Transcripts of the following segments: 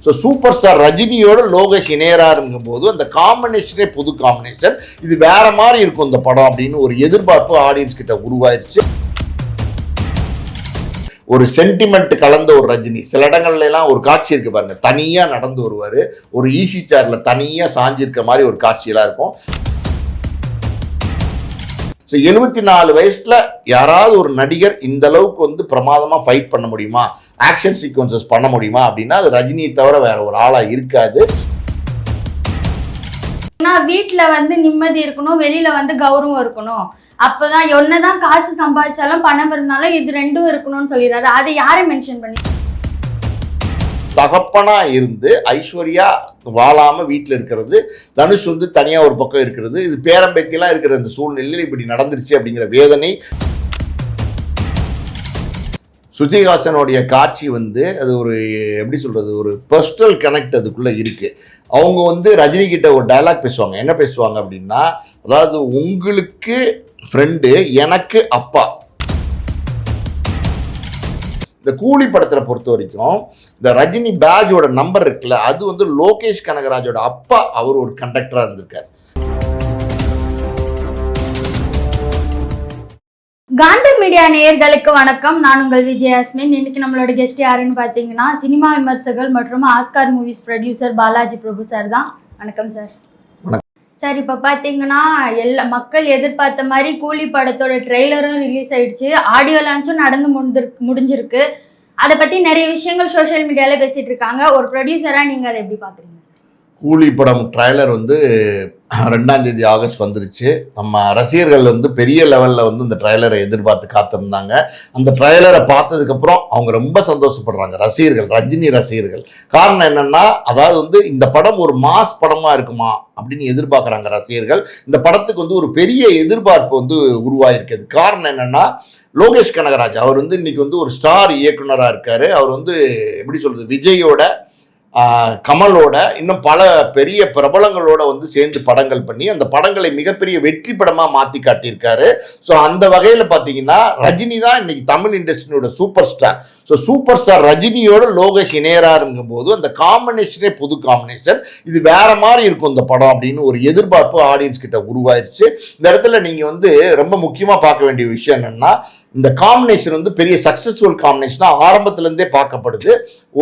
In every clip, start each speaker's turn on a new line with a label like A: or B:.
A: So super star ரஜினியோட லோகேஷ் இணையறாருங்கும் போது அந்த காம்பினேஷனே புது காம்பினேஷன், இது வேற மாதிரி இருக்கும் இந்த படம் அப்படின்னு ஒரு எதிர்பார்ப்பு ஆடியன்ஸ் கிட்ட உருவாயிருச்சு. ஒரு சென்டிமெண்ட் கலந்த ஒரு ரஜினி, சில இடங்கள்ல எல்லாம் ஒரு காட்சி இருக்கு பாருங்க, தனியா நடந்து வருவாரு, ஒரு ஈசி சேர்ல தனியா சாஞ்சிருக்க மாதிரி ஒரு காட்சியெல்லாம் இருக்கும். ஸோ 74 வயசுல யாராவது ஒரு நடிகர் இந்த அளவுக்கு வந்து பிரமாதமா ஃபைட் பண்ண முடியுமா, ஆக்ஷன் சீக்வன்சஸ் பண்ண முடியுமா அப்படின்னா அது ரஜினியை தவிர வேற ஒரு ஆளா இருக்காது.
B: வீட்டுல வந்து நிம்மதி இருக்கணும், வெளியில வந்து கௌரவம் இருக்கணும், அப்பதான் என்னதான் காசு சம்பாதிச்சாலும் பணம் இருந்தாலும் இது ரெண்டும் இருக்கணும்னு சொல்லிடுறாரு. அதை யாரை மென்ஷன் பண்ணி
A: தகப்பனா இருந்து ஐஸ்வர்யா வாழாம வீட்டில் இருக்கிறது, தனுஷ் வந்து தனியா ஒரு பக்கம் இருக்கிறது, இது பேரம்பேத்தியெல்லாம் இருக்கிற இந்த சூழ்நிலையில் இப்படி நடந்துருச்சு அப்படிங்கிற வேதனை. ஸ்ருதிஹாசனுடைய காட்சி வந்து அது ஒரு எப்படி சொல்றது, ஒரு பர்சனல் கனெக்ட் அதுக்குள்ள இருக்கு. அவங்க வந்து ரஜினி கிட்ட ஒரு டயலாக் பேசுவாங்க. என்ன பேசுவாங்க அப்படின்னா, அதாவது உங்களுக்கு ஃப்ரெண்டு எனக்கு அப்பா. இந்த கூலி படத்தில் பொறுத்த வரைக்கும் இந்த ரஜினி பேஜோட நம்பர் இருக்குல்ல, அது வந்து லோகேஷ் கனகராஜோட அப்பா, அவர் ஒரு கண்டக்டரா இருந்திருக்காரு.
B: காந்தி மீடியா நேயர்களுக்கு வணக்கம். நான் உங்கள் விஜயாஸ்மின். இன்னைக்கு நம்மளோட கெஸ்ட் யாருன்னு பார்த்தீங்கன்னா, சினிமா விமர்சகர் மற்றும் ஆஸ்கார் மூவிஸ் ப்ரொடியூசர் பாலாஜி பிரபு சார் தான். வணக்கம் சார். சார், இப்போ பார்த்தீங்கன்னா எல்லா மக்கள் எதிர்பார்த்த மாதிரி கூலி படத்தோட ட்ரெய்லரும் ரிலீஸ் ஆயிடுச்சு, ஆடியோ லான்ச்சும் நடந்து முடிஞ்சிருக்கு. அதை பற்றி நிறைய விஷயங்கள் சோஷியல் மீடியாவில் பேசிகிட்டு இருக்காங்க. ஒரு ப்ரொடியூசராக நீங்கள் அதை எப்படி பார்க்குறீங்க?
A: கூலி படம் ட்ரைலர் வந்து 2ஆம் தேதி ஆகஸ்ட் வந்துருச்சு. நம்ம ரசிகர்கள் வந்து பெரிய லெவலில் வந்து இந்த ட்ரைலரை எதிர்பார்த்து காத்திருந்தாங்க. அந்த ட்ரைலரை பார்த்ததுக்கப்புறம் அவங்க ரொம்ப சந்தோஷப்படுறாங்க ரசிகர்கள், ரஜினி ரசிகர்கள். காரணம் என்னென்னா, அதாவது வந்து இந்த படம் ஒரு மாஸ் படமாக இருக்குமா அப்படின்னு எதிர்பார்க்குறாங்க ரசிகர்கள். இந்த படத்துக்கு வந்து ஒரு பெரிய எதிர்பார்ப்பு வந்து உருவாயிருக்குது. காரணம் என்னென்னா, லோகேஷ் கனகராஜ் அவர் வந்து இன்னைக்கு வந்து ஒரு ஸ்டார் இயக்குனராக இருக்கார். அவர் வந்து எப்படி சொல்கிறது, விஜயோட கமலோட இன்னும் பல பெரிய பிரபலங்களோட வந்து சேர்ந்து படங்கள் பண்ணி அந்த படங்களை மிகப்பெரிய வெற்றி படமாக மாற்றி காட்டியிருக்காரு. ஸோ அந்த வகையில் பார்த்தீங்கன்னா ரஜினி தான் இன்னைக்கு தமிழ் இண்டஸ்ட்ரியோட super star. So super star ரஜினியோட லோகேஷ் இணையறாருங்கும் போது அந்த காம்பினேஷனே புது காம்பினேஷன், இது வேற மாதிரி இருக்கும் இந்த படம் அப்படின்னு ஒரு எதிர்பார்ப்பு ஆடியன்ஸ் கிட்ட உருவாயிருச்சு. இந்த இடத்துல நீங்கள் வந்து ரொம்ப முக்கியமாக பார்க்க வேண்டிய விஷயம் என்னன்னா, இந்த காம்பினேஷன் வந்து பெரிய சக்சஸ்ஃபுல் காம்பினேஷனாக ஆரம்பத்துலேருந்தே பார்க்கப்படுது.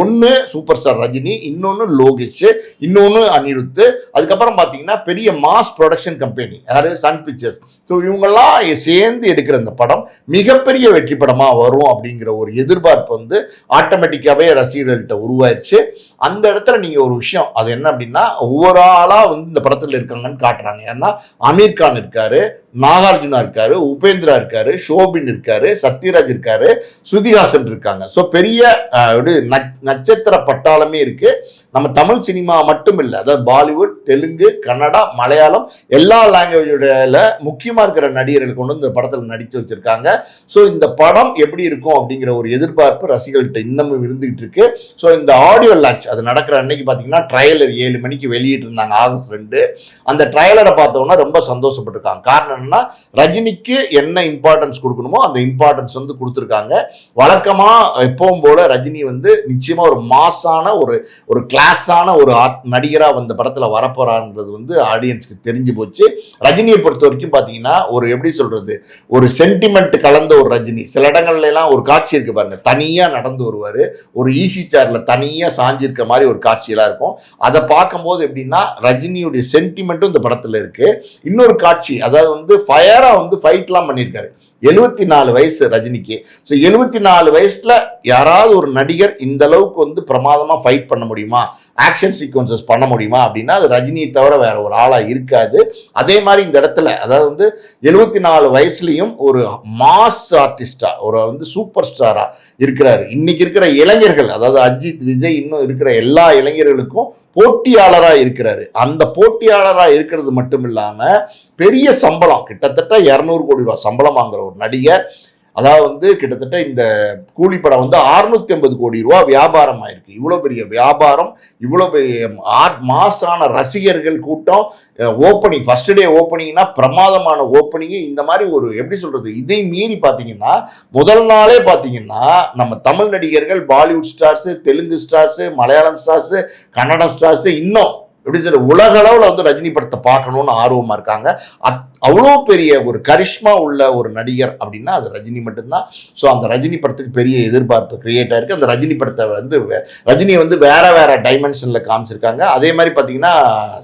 A: ஒன்று சூப்பர் ஸ்டார் ரஜினி, இன்னொன்று லோகேஷ், இன்னொன்று அனிருத். அதுக்கப்புறம் பார்த்தீங்கன்னா பெரிய மாஸ் ப்ரொடக்ஷன் கம்பெனி யார், சன் பிக்சர்ஸ். ஸோ இவங்கெல்லாம் சேர்ந்து எடுக்கிற இந்த படம் மிகப்பெரிய வெற்றி படமாக வரும் அப்படிங்கிற ஒரு எதிர்பார்ப்பு வந்து ஆட்டோமேட்டிக்காகவே ரசிகர்கள்ட்ட உருவாயிருச்சு. அந்த இடத்துல நீங்கள் ஒரு விஷயம், அது என்ன அப்படின்னா, ஒவ்வொரு ஆளாக வந்து இந்த படத்தில் இருக்காங்கன்னு காட்டுறாங்க. ஏன்னா அமீர் கான் இருக்காரு, நாகார்ஜுனா இருக்காரு, உபேந்திரா இருக்காரு, ஷோபின் இருக்காரு, சத்யராஜ் இருக்காரு, ஸ்ருதிஹாசன் இருக்காங்க. ஸோ பெரிய நட்சத்திர பட்டாளமே இருக்கு. நம்ம தமிழ் சினிமா மட்டும் இல்லை, அதாவது பாலிவுட், தெலுங்கு, கன்னடா, மலையாளம் எல்லா லாங்குவேஜோட முக்கியமாக இருக்கிற நடிகர்கள் கொண்டு வந்து இந்த படத்தில் நடித்து வச்சிருக்காங்க. ஸோ இந்த படம் எப்படி இருக்கும் அப்படிங்கிற ஒரு எதிர்பார்ப்பு ரசிகர்கள்ட்ட இன்னமும் இருந்துகிட்டு இருக்கு. ஸோ இந்த ஆடியோ லான்ச் அது நடக்கிற அன்னைக்கு பார்த்தீங்கன்னா ட்ரைலர் 7 மணிக்கு வெளியிட்டு இருந்தாங்க, ஆகஸ்ட் 2. அந்த ட்ரைலரை பார்த்தோன்னா ரொம்ப சந்தோஷப்பட்டிருக்காங்க. காரணம் என்னன்னா, ரஜினிக்கு என்ன இம்பார்ட்டன்ஸ் கொடுக்கணுமோ அந்த இம்பார்ட்டன்ஸ் வந்து கொடுத்துருக்காங்க. வழக்கமாக எப்பவும் போல ரஜினி வந்து நிச்சயமா ஒரு மாசான ஒரு கிளாஸான ஒரு நடிகராக வந்த படத்தில் வரப்போறான்றது வந்து ஆடியன்ஸ்க்கு தெரிஞ்சு போச்சு. ரஜினியை பொறுத்த வரைக்கும் பார்த்தீங்கன்னா ஒரு எப்படி சொல்றது, ஒரு சென்டிமெண்ட் கலந்த ஒரு ரஜினி. சில இடங்கள்ல எல்லாம் ஒரு காட்சி இருக்கு பாருங்க, தனியா நடந்து வருவாரு, ஒரு ஈசி சேர்ல தனியா சாஞ்சிருக்க மாதிரி ஒரு காட்சியெல்லாம் இருக்கும். அதை பார்க்கும்போது எப்படின்னா ரஜினியுடைய சென்டிமெண்ட்டும் இந்த படத்தில் இருக்கு. இன்னொரு காட்சி, அதாவது வந்து ஃபயரா வந்து ஃபைட்லாம் பண்ணியிருக்காரு. 74 வயசு ரஜினிக்கு. ஸோ 74 வயசுல யாராவது ஒரு நடிகர் இந்த அளவுக்கு வந்து பிரமாதமாக ஃபைட் பண்ண முடியுமா, ஆக்ஷன் சீக்வன்சஸ் பண்ண முடியுமா அப்படின்னா அது ரஜினியை தவிர வேற ஒரு ஆளா இருக்காது. அதே மாதிரி இந்த இடத்துல அதாவது வந்து 74 வயசுலையும் ஒரு மாஸ் ஆர்டிஸ்டா, ஒரு வந்து சூப்பர் ஸ்டாரா இருக்கிறாரு. இன்னைக்கு இருக்கிற இளைஞர்கள், அதாவது அஜித், விஜய், இன்னும் இருக்கிற எல்லா இளைஞர்களுக்கும் போட்டியாளராக இருக்கிறாரு. அந்த போட்டியாளராக இருக்கிறது மட்டும் இல்லாமல் பெரிய சம்பளம், கிட்டத்தட்ட 200 கோடி ரூபாய் சம்பளம் வாங்குற ஒரு நடிகர். அதாவது வந்து கிட்டத்தட்ட இந்த கூலி படம் வந்து 650 கோடி ரூபா வியாபாரம் ஆயிருக்கு. இவ்வளோ பெரிய வியாபாரம், இவ்வளோ பெரிய மாசான ரசிகர்கள் கூட்டம். ஓப்பனிங் ஃபர்ஸ்ட் டே ஓப்பனிங்னா பிரமாதமான ஓப்பனிங். இந்த மாதிரி ஒரு எப்படி சொல்றது, இதை மீறி பார்த்தீங்கன்னா முதல் நாளே பார்த்தீங்கன்னா நம்ம தமிழ் நடிகர்கள், Bollywood stars, Telugu stars, Malayalam stars, Kannada stars, இன்னும் எப்படி சொல்ற உலக அளவில் வந்து ரஜினி படத்தை பார்க்கணும்னு ஆர்வமா இருக்காங்க. அவ்வளோ பெரிய ஒரு கரிஷ்மா உள்ள ஒரு நடிகர் அப்படின்னா அது ரஜினி மட்டும்தான். ஸோ அந்த ரஜினி படத்துக்கு பெரிய எதிர்பார்ப்பு கிரியேட் ஆயிருக்கு. அந்த ரஜினி படத்தை வந்து ரஜினியை வந்து வேற டைமென்ஷன்ல காமிச்சிருக்காங்க. அதே மாதிரி பார்த்தீங்கன்னா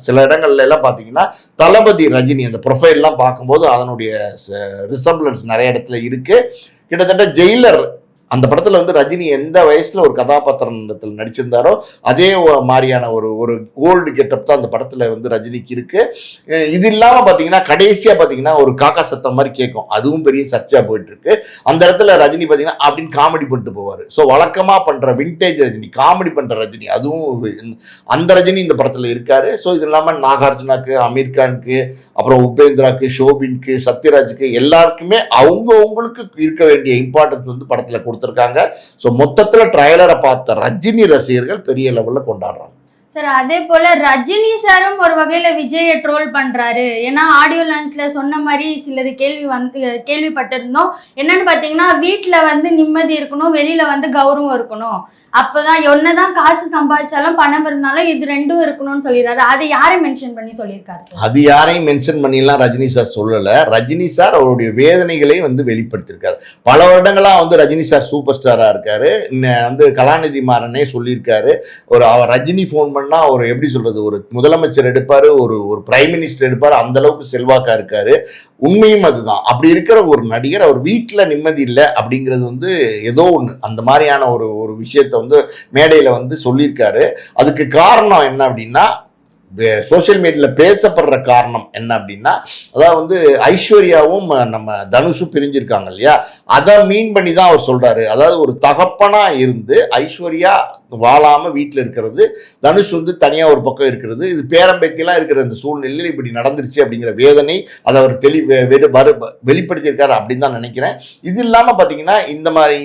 A: சில இடங்கள்ல எல்லாம் பார்த்தீங்கன்னா தளபதி ரஜினி அந்த ப்ரொஃபைல்லாம் பார்க்கும்போது அதனுடைய ரிசம்பிளன்ஸ் நிறைய இடத்துல இருக்கு. கிட்டத்தட்ட ஜெயிலர் அந்த படத்துல வந்து ரஜினி எந்த வயசுல ஒரு கதாபாத்திரத்தில் நடிச்சிருந்தாரோ அதே மாதிரியான ஒரு ஓல்டு கெட்டப் தான் அந்த படத்துல வந்து ரஜினிக்கு இருக்கு. இது இல்லாம பாத்தீங்கன்னா கடைசியா பாத்தீங்கன்னா ஒரு காக்கா சத்தம் மாதிரி கேட்கும், அதுவும் பெரிய சர்ச்சா போயிட்டு இருக்கு. அந்த இடத்துல ரஜினி பாத்தீங்கன்னா அப்படின்னு காமெடி பண்ணிட்டு போவாரு. ஸோ வழக்கமா பண்ற விண்டேஜ் ரஜினி, காமெடி பண்ற ரஜினி, அதுவும் அந்த ரஜினி இந்த படத்துல இருக்காரு. ஸோ இது இல்லாம நாகார்ஜுனாக்கு, அமீர் கானுக்கு, அப்புறம் உபேந்திராக்கு, ஷோபின்க்கு, சத்யராஜுக்கு எல்லாருக்குமே அவங்களுக்கு இருக்க வேண்டிய இம்பார்ட்டன்ஸ் வந்து படத்துல கொடுத்துருக்காங்க. ஸோ மொத்தத்துல ட்ரைலரை பார்த்த ரஜினி ரசிகர்கள் பெரிய லெவல்ல கொண்டாடுறாங்க.
B: சார் அதே போல ரஜினி சாரும் ஒரு வகையில விஜயை ட்ரோல் பண்றாரு. ஏன்னா ஆடியோ லான்ச்ல சொன்ன மாதிரி சிலது கேள்விப்பட்டிருந்தோம். என்னன்னு பாத்தீங்கன்னா வீட்டுல வந்து நிம்மதி இருக்கணும், வெளியில வந்து கௌரவம் இருக்கணும், அப்பதான் என்னதான் காசு சம்பாதிச்சாலும் பணம் இருந்தாலும் இது ரெண்டும் இருக்கணும்னு சொல்லிடுறாரு. அதை யாரையும் மென்ஷன் பண்ணி சொல்லியிருக்காரு சார்?
A: அது யாரையும் மென்ஷன் பண்ணிலாம் ரஜினி சார் சொல்லல. ரஜினி சார் அவருடைய வேதனைகளை வந்து வெளிப்படுத்தியிருக்காரு. பல வருடங்களா வந்து ரஜினி சார் சூப்பர் ஸ்டாரா இருக்காரு. வந்து கலாநிதி மாறனே சொல்லியிருக்காரு, அவர் ரஜினி ஃபோன் பண்ணா ஒரு எப்படி சொல்றது, ஒரு முதலமைச்சர் எடுப்பாரு, ஒரு பிரைம் மினிஸ்டர் எடுப்பாரு, அந்த அளவுக்கு செல்வாக்கா இருக்காரு. உண்மையும் அதுதான். அப்படி இருக்கிற ஒரு நடிகர் அவர் வீட்டில் நிம்மதி இல்லை அப்படிங்கிறது வந்து ஏதோ ஒன்று அந்த மாதிரியான ஒரு விஷயத்த வந்து மேடையில் வந்து சொல்லியிருக்காரு. அதுக்கு காரணம் என்ன அப்படின்னா, சோசியல் மீடியாவில் பேசப்படுற காரணம் என்ன அப்படின்னா, அதாவது வந்து ஐஸ்வர்யாவும் நம்ம தனுஷும் பிரிஞ்சிருக்காங்க இல்லையா, அதை மீன் பண்ணி தான் அவர் சொல்றாரு. அதாவது ஒரு தகப்பனா இருந்து ஐஸ்வர்யா வாழாம வீட்டில் இருக்கிறது, தனுஷ் வந்து தனியா ஒரு பக்கம் இருக்கிறது, இது பேரம்பேத்திலாம் இருக்கிற இந்த சூழ்நிலையில் இப்படி நடந்துருச்சு அப்படிங்கிற வேதனை அதை அவர் வெளிப்படுத்தியிருக்காரு அப்படின்னு தான் நினைக்கிறேன். இது இல்லாம பாத்தீங்கன்னா இந்த மாதிரி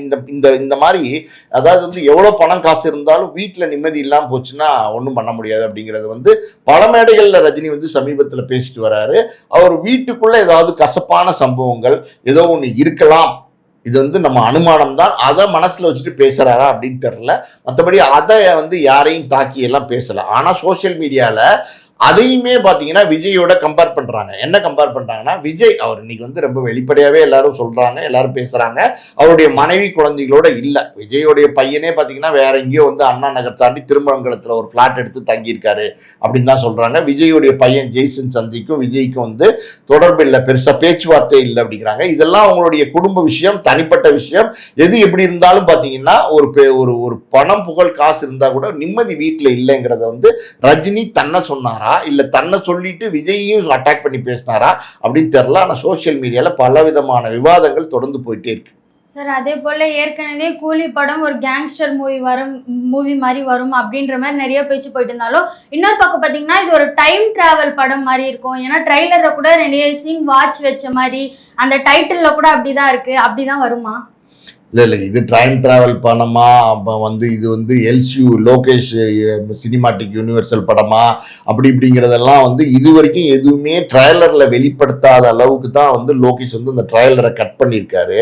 A: இந்த மாதிரி அதாவது வந்து எவ்வளவு பணம் காசு இருந்தாலும் வீட்டில் நிம்மதி இல்லாமல் போச்சுன்னா ஒன்றும் பண்ண முடியாது அப்படிங்கிறது வந்து பல மேடைகளில் ரஜினி வந்து சமீபத்தில் பேசிட்டு வராரு. அவர் வீட்டுக்குள்ள ஏதாவது கசப்பான சம்பவங்கள் ஏதோ ஒன்று இருக்கலாம், இது வந்து நம்ம அனுமானம் தான், அதை மனசுல வச்சுட்டு பேசுறாரா அப்படின்னு தெரியல. மற்றபடி அதை வந்து யாரையும் தாக்கி எல்லாம் பேசல. ஆனா சோசியல் மீடியால அதையுமே பார்த்தீங்கன்னா விஜயோட கம்பேர் பண்ணுறாங்க. என்ன கம்பேர் பண்ணுறாங்கன்னா, விஜய் அவர் இன்னைக்கு வந்து ரொம்ப வெளிப்படையாகவே எல்லாரும் சொல்கிறாங்க, எல்லாரும் பேசுகிறாங்க, அவருடைய மனைவி குழந்தைகளோட இல்லை. விஜயோடைய பையனே பார்த்தீங்கன்னா வேற எங்கேயோ வந்து அண்ணா நகர் தாண்டி திருமங்கலத்தில் ஒரு ஃப்ளாட் எடுத்து தங்கியிருக்காரு அப்படின்னு தான் சொல்கிறாங்க. விஜயோடைய பையன் ஜெய்சன் சந்திக்கும் விஜய்க்கும் வந்து தொடர்பு இல்லை, பெருசாக பேச்சுவார்த்தை இல்லை அப்படிங்கிறாங்க. இதெல்லாம் அவங்களுடைய குடும்ப விஷயம், தனிப்பட்ட விஷயம். எது எப்படி இருந்தாலும் பார்த்தீங்கன்னா ஒரு பணம் புகழ் காசு இருந்தால் கூட நிம்மதி வீட்டில் இல்லைங்கிறத வந்து ரஜினி தன்னை சொன்னாரா இல்ல தன்னை சொல்லிட்டு விஜயையும் அட்டாக் பண்ணி பேசினாரா அப்படின்னு தெரியல. ஆனா சோசியல் மீடியால பல விதமான விவாதங்கள் தொடர்ந்து போயிட்டே இருக்கு
B: சார். அதே போல ஏற்கனவே கூலி படம் ஒரு கேங்ஸ்டர் மூவி மாதிரி வரும் அப்படின்ற மாதிரி நிறைய பேச்சு போயிட்டு இருந்தாலும், இன்னொரு பக்கம் பார்த்தீங்கன்னா இது ஒரு டைம் டிராவல் படம் மாதிரி இருக்கும். ஏன்னா ட்ரைலரில் கூட நிறைய சீன் வாட்ச் வச்ச மாதிரி, அந்த டைட்டிலில் கூட அப்படிதான் இருக்கு. அப்படிதான் வருமா?
A: இல்லை, இது டைம் டிராவல் படமா வந்து இது வந்து எல்சியூ லோகேஷ் சினிமாட்டிக் யூனிவர்சல் படமா அப்படி இப்படிங்கிறதெல்லாம் வந்து இது வரைக்கும் எதுவுமே ட்ரைலரில் வெளிப்படுத்தாத அளவுக்கு தான் வந்து லோகேஷ் வந்து அந்த ட்ரைலரை கட் பண்ணியிருக்காரு.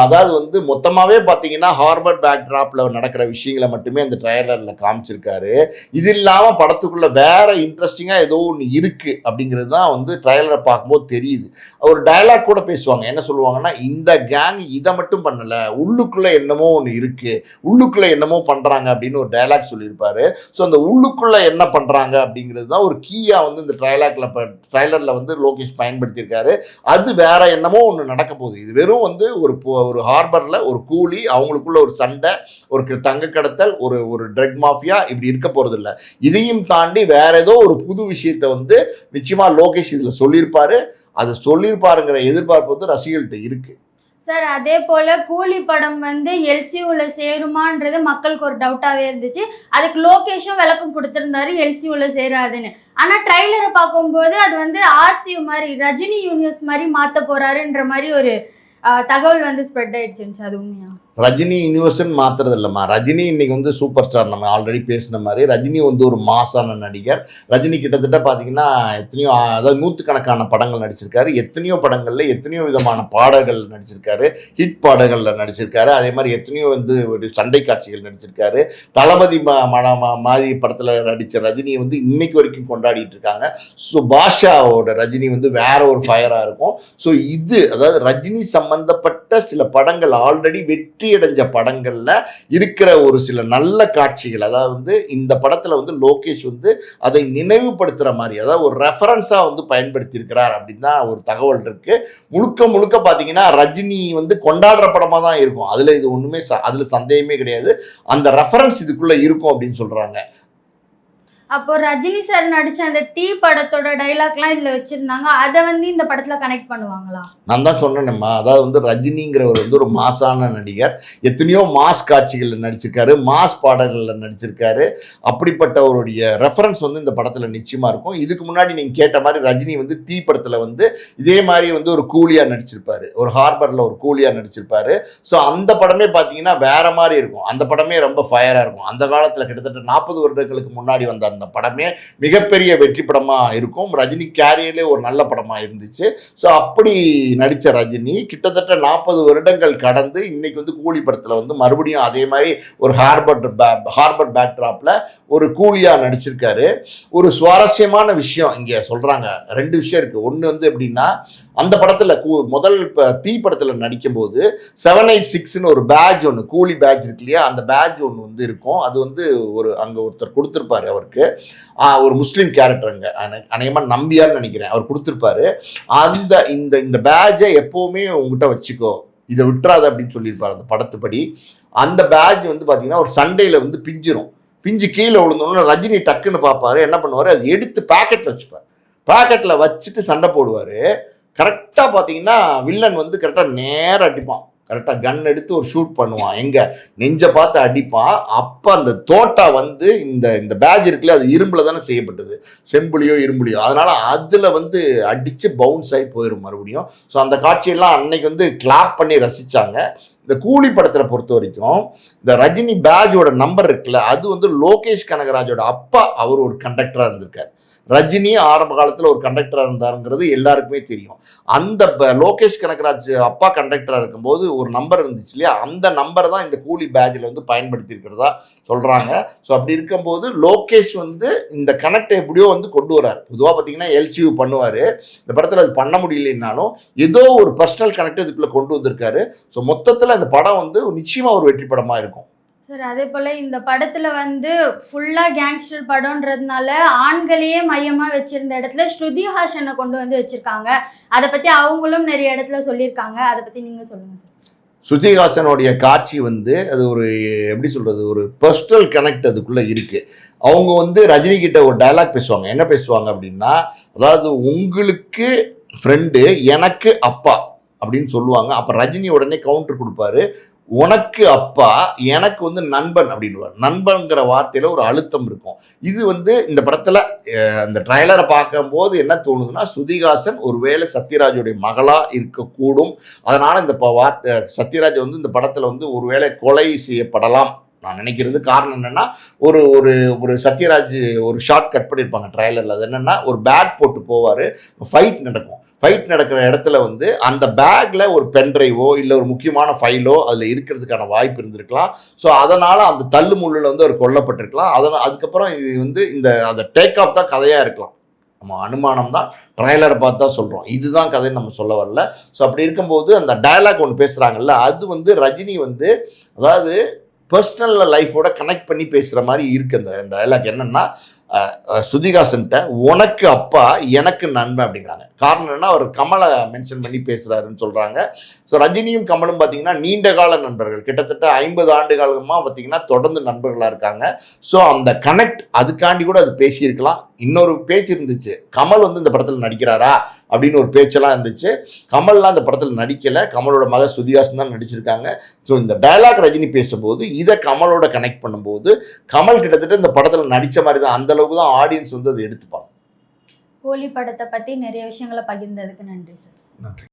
A: அதாவது வந்து மொத்தமாகவே பார்த்தீங்கன்னா ஹார்பர் பேக் ட்ராப்பில் நடக்கிற விஷயங்களை மட்டுமே அந்த ட்ரைலரில் காமிச்சிருக்காரு. இது இல்லாமல் படத்துக்குள்ள வேற இன்ட்ரெஸ்டிங்காக ஏதோ ஒன்று இருக்குது அப்படிங்கிறது தான் வந்து ட்ரைலரை பார்க்கும்போது தெரியுது. ஒரு டயலாக் கூட பேசுவாங்க, என்ன சொல்லுவாங்கன்னா, இந்த கேங் இதை மட்டும் பண்ணல, உள்ளுக்குள்ள என்னமோ ஒன்று இருக்கு, உள்ளுக்குள்ள என்னமோ பண்றாங்க அப்படின்னு ஒரு டயலாக் சொல்லியிருப்பாரு. ஸோ அந்த உள்ளுக்குள்ள என்ன பண்றாங்க அப்படிங்கிறது தான் ஒரு கீயா வந்து இந்த ட்ரைலர்ல வந்து லோகேஷ் பயன்படுத்தியிருக்காரு. அது வேற என்னமோ ஒன்று நடக்க போகுது. இது வெறும் வந்து ஒரு ஹார்பர்ல ஒரு கூலி, அவங்களுக்குள்ள ஒரு சண்டை, ஒரு தங்க கடத்தல், ஒரு ட்ரக் மாஃபியா இப்படி இருக்க போறது இல்லை. இதையும் தாண்டி வேற ஏதோ ஒரு புது விஷயத்தை வந்து நிச்சயமா லோகேஷ் இதுல சொல்லியிருப்பாரு. அது சொல்லியிருப்பாருங்கிற எதிர்பார்ப்பு வந்து ரசிகர்கள்ட்ட இருக்கு
B: சார். அதே போல கூலி படம் வந்து எல்சியூல சேருமான்றது மக்களுக்கு ஒரு டவுட்டாவே இருந்துச்சு. அதுக்கு லோகேஷும் விளக்கம் கொடுத்திருந்தாரு எல்சியூல சேராதுன்னு. ஆனா ட்ரைலரை பார்க்கும்போது அது வந்து ஆர்சியூ மாதிரி, ரஜினி யூனிவர்ஸ் மாதிரி மாத்த போறாருன்ற மாதிரி ஒரு தகவல் வந்து ஸ்ப்ரெட் ஆயிடுச்சு, அது உண்மையா?
A: ரஜினி யூனிவர்ஸ்ன்னு மாத்துறது இல்லைம்மா. ரஜினி இன்னைக்கு வந்து சூப்பர் ஸ்டார். நம்ம ஆல்ரெடி பேசின மாதிரி ரஜினி வந்து ஒரு மாசான நடிகர். ரஜினி கிட்டத்தட்ட பார்த்தீங்கன்னா எத்தனையோ அதாவது நூற்றுக்கணக்கான படங்கள் நடிச்சிருக்காரு. எத்தனையோ படங்களில் எத்தனையோ விதமான பாடல்கள் நடிச்சிருக்காரு. ஹிட் பாடல்களில் நடிச்சிருக்காரு. அதே மாதிரி எத்தனையோ வந்து ஒரு சண்டை காட்சிகள் நடிச்சிருக்காரு. தளபதி மாதிரி படத்தில் நடித்த ரஜினியை வந்து இன்னைக்கு வரைக்கும் கொண்டாடிட்டு இருக்காங்க. ஸோ பாஷாவோட ரஜினி வந்து வேற ஒரு ஃபயராக இருக்கும். ஸோ இது அதாவது ரஜினி சம்பந்தப்பட்ட சில படங்கள் ஆல்ரெடி வெற்றி அடைஞ்ச படங்கள்ல இருக்கிற ஒரு சில நல்ல காட்சிகள், அதாவது வந்து இந்த படத்துல வந்து லோகேஷ் வந்து அதை நினைவுபடுத்துற மாதிரி, அதாவது ஒரு ரெஃபரன்ஸா வந்து பயன்படுத்தி இருக்கிறார் அப்படின்னு தான் ஒரு தகவல் இருக்கு. முழுக்க முழுக்க பாத்தீங்கன்னா ரஜினி வந்து கொண்டாடுற படமா தான் இருக்கும். அதுல இது ஒண்ணுமே அதுல சந்தேகமே கிடையாது. அந்த ரெஃபரன்ஸ் இதுக்குள்ள இருக்கும் அப்படின்னு சொல்றாங்க.
B: அப்போ ரஜினி சார் நடிச்ச அந்த தீ படத்தோட டைலாக்லாம் இதுல வச்சிருந்தாங்க, அதை வந்து இந்த படத்துல கனெக்ட் பண்ணுவாங்களா? நான்
A: தான் சொன்னேன்மா, அதாவது வந்து ரஜினிங்கிறவர் வந்து ஒரு மாசான நடிகர். எத்தனையோ மாஸ் காட்சிகளில் நடிச்சிருக்காரு, மாஸ் பாடல்களில் நடிச்சிருக்காரு. அப்படிப்பட்டவருடைய ரெஃபரன்ஸ் வந்து இந்த படத்துல நிச்சயமா இருக்கும். இதுக்கு முன்னாடி நீங்க கேட்ட மாதிரி ரஜினி வந்து தீ படத்துல வந்து இதே மாதிரி வந்து ஒரு கூலியா நடிச்சிருப்பாரு, ஒரு ஹார்பர்ல ஒரு கூலியா நடிச்சிருப்பாரு. ஸோ அந்த படமே பார்த்தீங்கன்னா வேற மாதிரி இருக்கும். அந்த படமே ரொம்ப ஃபயரா இருக்கும். அந்த காலத்துல கிட்டத்தட்ட 40 வருடங்களுக்கு முன்னாடி வந்த அந்த படமே மிகப்பெரிய வெற்றி படமா இருக்கும். ரஜினி கேரியர்லே ஒரு நல்ல படமா இருந்துச்சு. ஸோ அப்படி நடித்த ரஜினி கிட்டத்தட்ட 40 வருடங்கள் கடந்து இன்னைக்கு வந்து கூலி படத்தில் வந்து மறுபடியும் அதே மாதிரி ஒரு ஹார்பர் பேக்ட்ராப்ல ஒரு கூலியா நடிச்சிருக்காரு. ஒரு சுவாரஸ்யமான விஷயம் இங்கே சொல்றாங்க. 2 விஷயம் இருக்கு. ஒன்று வந்து எப்படின்னா, அந்த படத்துல முதல் தீ படத்துல நடிக்கும் போது 786ன்னு ஒரு பேட்ஜ் ஒன்று, கூலி பேட்ஜ் இருக்கு இல்லையா, அந்த பேட்ஜ் ஒன்று வந்து இருக்கும். அது வந்து ஒரு அங்க ஒருத்தர் கொடுத்துருப்பாரு அவருக்கு, ஒரு முஸ்லீம் கேரக்டர், அங்க அநேகமா நம்பியான்னு நினைக்கிறேன், அவர் கொடுத்துருப்பாரு. அந்த இந்த பேட்ஜை எப்பவுமே உங்ககிட்ட வச்சுக்கோ, இதை விட்டுறாத அப்படின்னு சொல்லியிருப்பாரு அந்த படத்துப்படி. அந்த பேட்ஜ் வந்து பாத்தீங்கன்னா ஒரு சண்டையில வந்து பிஞ்சிரும். பிஞ்சு கீழே விழுந்தோம்னா ரஜினி டக்குன்னு பார்ப்பாரு, என்ன பண்ணுவாரு, அதை எடுத்து பேக்கெட்ல வச்சுப்பார். பேக்கெட்ல வச்சுட்டு சண்டை போடுவாரு. கரெக்டாக பார்த்தீங்கன்னா வில்லன் வந்து கரெக்டாக நேராக அடிப்பான். கரெக்டாக கன் எடுத்து ஒரு ஷூட் பண்ணுவான், எங்கே நெஞ்சை பார்த்து அடிப்பான். அப்போ அந்த தோட்டா வந்து இந்த பேட்ஜ் இருக்குல்ல, அது இரும்பில் தானே செய்யப்பட்டது, செம்புலியோ இரும்புலியோ, அதனால் அதில் வந்து அடித்து பவுன்ஸ் ஆகி போயிடும் மறுபடியும். ஸோ அந்த காட்சியெல்லாம் அன்னைக்கு வந்து கிளாப் பண்ணி ரசித்தாங்க. இந்த கூலி படத்தில் பொறுத்த வரைக்கும் இந்த ரஜினி பேட்ஜோட நம்பர் இருக்குல்ல, அது வந்து லோகேஷ் கனகராஜோட அப்பா அவர் ஒரு கண்டக்டராக இருந்திருக்கார். ரஜினி ஆரம்ப காலத்தில் ஒரு கண்டக்டராக இருந்தாருங்கிறது எல்லாருக்குமே தெரியும். அந்த லோகேஷ் கனகராஜ் அப்பா கண்டக்டராக இருக்கும்போது ஒரு நம்பர் இருந்துச்சு இல்லையா, அந்த நம்பர் தான் இந்த கூலி பேட்ஜில் வந்து பயன்படுத்தி இருக்கிறதா சொல்கிறாங்க. ஸோ அப்படி இருக்கும்போது லோகேஷ் வந்து இந்த கனெக்டை எப்படியோ வந்து கொண்டு வரார். பொதுவாக பார்த்தீங்கன்னா எல்சியூ பண்ணுவார், இந்த படத்தில் அது பண்ண முடியலைன்னாலும் ஏதோ ஒரு பர்சனல் கனெக்ட் இதுக்குள்ளே கொண்டு வந்திருக்காரு. ஸோ மொத்தத்தில் இந்த படம் வந்து நிச்சயமாக ஒரு வெற்றி படமாக இருக்கும்.
B: சார், அதே போல் இந்த படத்தில் வந்து ஃபுல்லாக கேங்ஸ்டர் படம்ன்றதுனால ஆண்களையே மையமாக வச்சுருந்த இடத்துல ஸ்ருதி ஹாசனை கொண்டு வந்து வச்சுருக்காங்க. அதை பற்றி அவங்களும் நிறைய இடத்துல சொல்லியிருக்காங்க. அதை பற்றி நீங்கள் சொல்லுங்கள் சார்.
A: ஸ்ருதி ஹாசனுடைய காட்சி வந்து அது ஒரு எப்படி சொல்கிறது, ஒரு பர்சனல் கனெக்ட் அதுக்குள்ளே இருக்குது. அவங்க வந்து ரஜினி கிட்ட ஒரு டயலாக் பேசுவாங்க. என்ன பேசுவாங்க அப்படின்னா, அதாவது உங்களுக்கு ஃப்ரெண்டு எனக்கு அப்பா அப்படின்னு சொல்லுவாங்க. அப்போ ரஜினி உடனே கவுண்டர் கொடுப்பாரு, உனக்கு அப்பா எனக்கு வந்து நண்பன் அப்படின்வார். நண்பன்கிற வார்த்தையில ஒரு அழுத்தம் இருக்கும். இது வந்து இந்த படத்துல அந்த ட்ரைலரை பார்க்கும்போது என்ன தோணுதுன்னா, ஸ்ருதிஹாசன் ஒருவேளை சத்யராஜுடைய மகளா இருக்கக்கூடும். அதனால இந்த சத்யராஜ் வந்து இந்த படத்துல வந்து ஒருவேளை கொலை செய்யப்படலாம் நான் நினைக்கிறது. காரணம் என்னன்னா, ஒரு ஒரு ஒரு சத்யராஜ் ஒரு ஷார்ட் கட் பண்ணியிருப்பாங்க ட்ரைலரில். அது என்னன்னா, ஒரு பேக் போட்டு போவார், ஃபைட் நடக்கும். ஃபைட் நடக்கிற இடத்துல வந்து அந்த பேக்கில் ஒரு பென்ட்ரைவோ இல்லை ஒரு முக்கியமான ஃபைலோ அதில் இருக்கிறதுக்கான வாய்ப்பு இருந்திருக்கலாம். ஸோ அதனால் அந்த தள்ளு முள்ளில் வந்து அவர் கொல்லப்பட்டிருக்கலாம். அதுக்கப்புறம் இது வந்து அந்த டேக் ஆஃப் தான் கதையாக இருக்கலாம். நம்ம அனுமானம் தான், ட்ரைலரை பார்த்து தான் சொல்கிறோம், இதுதான் கதைன்னு நம்ம சொல்ல வரல. ஸோ அப்படி இருக்கும்போது அந்த டயலாக் ஒன்று பேசுகிறாங்கல்ல, அது வந்து ரஜினி வந்து அதாவது பர்சனல் லைஃபோட கனெக்ட் பண்ணி பேசுகிற மாதிரி இருக்குது. அந்த டயலாக் என்னென்னா, ஸ்ருதிஹாசன்ட்ட உனக்கு அப்பா எனக்கு நண்பன் அப்படிங்கிறாங்க. காரணம் என்னன்னா, அவர் கமலை மென்ஷன் பண்ணி பேசுகிறாருன்னு சொல்கிறாங்க. ஸோ ரஜினியும் கமலும் பார்த்தீங்கன்னா நீண்ட கால நண்பர்கள், கிட்டத்தட்ட 50 ஆண்டு காலமாக பார்த்தீங்கன்னா தொடர்ந்து நண்பர்களாக இருக்காங்க. ஸோ அந்த கனெக்ட் அதுக்காண்டி கூட அது பேசியிருக்கலாம். இன்னொரு பேச்சு இருந்துச்சு, கமல் வந்து இந்த படத்தில் நடிக்கிறாரா அப்படின்னு ஒரு பேச்செல்லாம் இருந்துச்சு. கமல்லாம் இந்த படத்தில் நடிக்கலை, கமலோட மக ஸ்ருதிஹாசன் தான் நடிச்சிருக்காங்க. ஸோ இந்த டயலாக் ரஜினி பேசும்போது இதை கமலோட கனெக்ட் பண்ணும்போது கமல் கிட்டத்தட்ட இந்த படத்தில் நடித்த மாதிரி தான், அந்த அளவுக்கு தான் ஆடியன்ஸ் வந்து அதை எடுத்துப்பாங்க.
B: கூலி படத்தை பற்றி நிறைய விஷயங்களை பகிர்ந்ததுக்கு நன்றி சார்.
A: நன்றி.